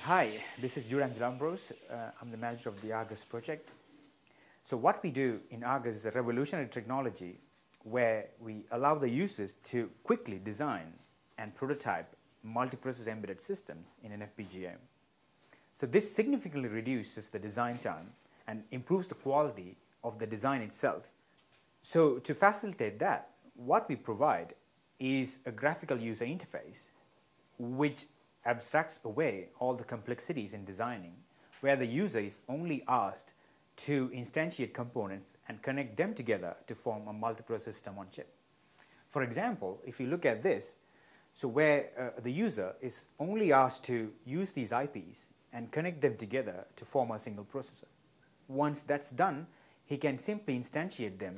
Hi, this is Juran Ambrose. I'm the manager of the ARGUS project. So what we do in ARGUS is a revolutionary technology where we allow the users to quickly design and prototype multiprocessor embedded systems in an FPGA. So this significantly reduces the design time and improves the quality of the design itself. So to facilitate that, what we provide is a graphical user interface which abstracts away all the complexities in designing, where the user is only asked to instantiate components and connect them together to form a multiprocessor system on chip. For example, if you look at this, so where the user is only asked to use these IPs and connect them together to form a single processor. Once that's done, he can simply instantiate them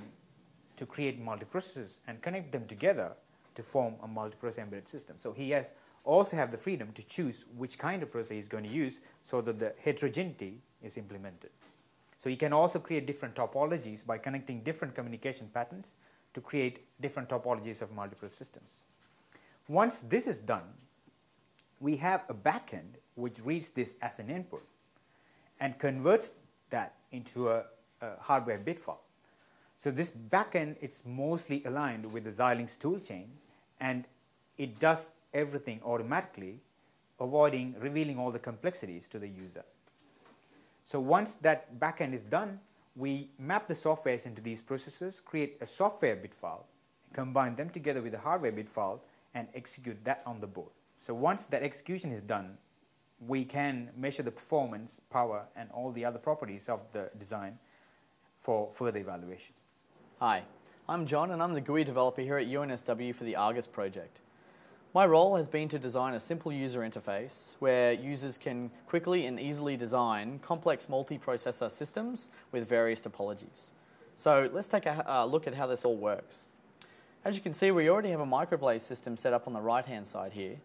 to create multiprocessors and connect them together to form a multiprocessor embedded system. So he has also have the freedom to choose which kind of processor he's going to use so that the heterogeneity is implemented. So he can also create different topologies by connecting different communication patterns to create different topologies of multiprocessor systems. Once this is done, we have a backend which reads this as an input and converts that into a hardware bit file. So this backend is mostly aligned with the Xilinx toolchain, and it does everything automatically, avoiding revealing all the complexities to the user. So once that backend is done, we map the softwares into these processors, create a software bit file, combine them together with a hardware bit file, and execute that on the board. So once that execution is done, we can measure the performance, power, and all the other properties of the design for further evaluation. Hi, I'm John, and I'm the GUI developer here at UNSW for the ARGUS project. My role has been to design a simple user interface where users can quickly and easily design complex multiprocessor systems with various topologies. So let's take a look at how this all works. As you can see, we already have a microblaze system set up on the right-hand side here.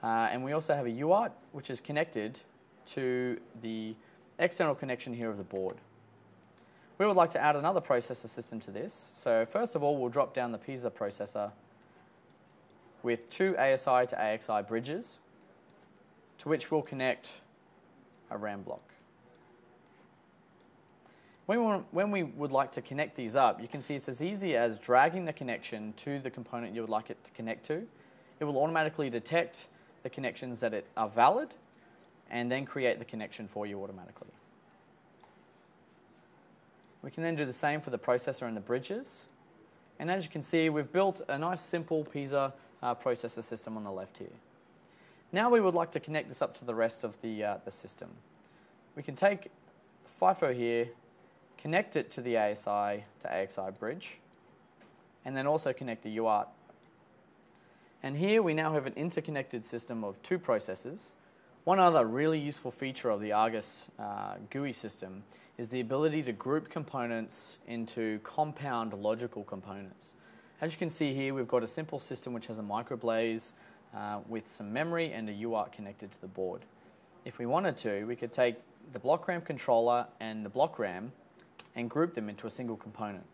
And we also have a UART, which is connected to the external connection here of the board. We would like to add another processor system to this. So first of all, we'll drop down the piezo processor with two ASI to AXI bridges, to which we'll connect a RAM block. When we would like to connect these up, you can see it's as easy as dragging the connection to the component you would like it to connect to. It will automatically detect the connections that are valid and then create the connection for you automatically. We can then do the same for the processor and the bridges. And as you can see, we've built a nice simple piezo processor system on the left here. Now we would like to connect this up to the rest of the system. We can take FIFO here, connect it to the ASI to AXI bridge, and then also connect the UART. And here we now have an interconnected system of two processors. One other really useful feature of the ARGUS GUI system is the ability to group components into compound logical components. As you can see here, we've got a simple system which has a microblaze with some memory and a UART connected to the board. If we wanted to, we could take the block RAM controller and the block RAM and group them into a single component.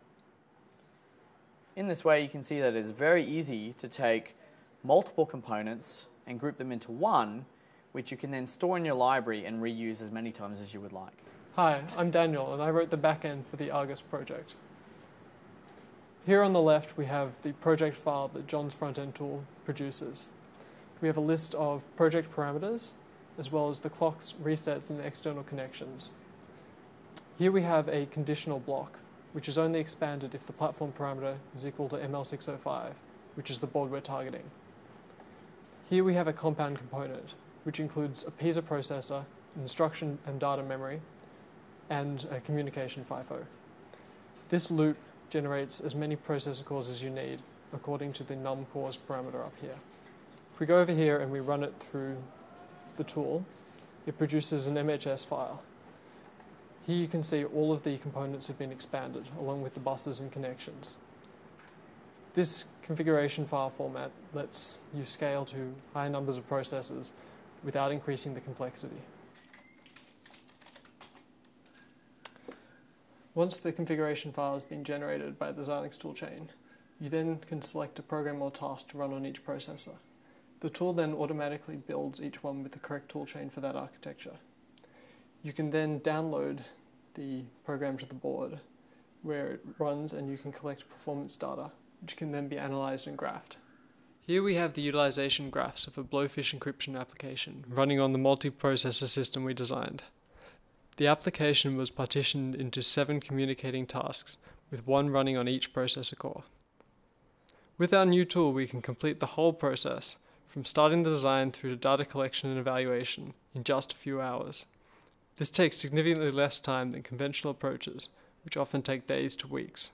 In this way, you can see that it's very easy to take multiple components and group them into one, which you can then store in your library and reuse as many times as you would like. Hi, I'm Daniel, and I wrote the backend for the ARGUS project. Here on the left, we have the project file that John's front-end tool produces. We have a list of project parameters, as well as the clocks, resets, and external connections. Here we have a conditional block, which is only expanded if the platform parameter is equal to ML605, which is the board we're targeting. Here we have a compound component, which includes a piezo processor, instruction and data memory, and a communication FIFO. This loop generates as many processor cores as you need, according to the num cores parameter up here. If we go over here and we run it through the tool, it produces an MHS file. Here you can see all of the components have been expanded, along with the buses and connections. This configuration file format lets you scale to high numbers of processors without increasing the complexity. Once the configuration file has been generated by the Xilinx toolchain, you then can select a program or task to run on each processor. The tool then automatically builds each one with the correct toolchain for that architecture. You can then download the program to the board where it runs, and you can collect performance data, which can then be analysed and graphed. Here we have the utilization graphs of a blowfish encryption application running on the multiprocessor system we designed. The application was partitioned into 7 communicating tasks, with 1 running on each processor core. With our new tool, we can complete the whole process, from starting the design through to data collection and evaluation, in just a few hours. This takes significantly less time than conventional approaches, which often take days to weeks.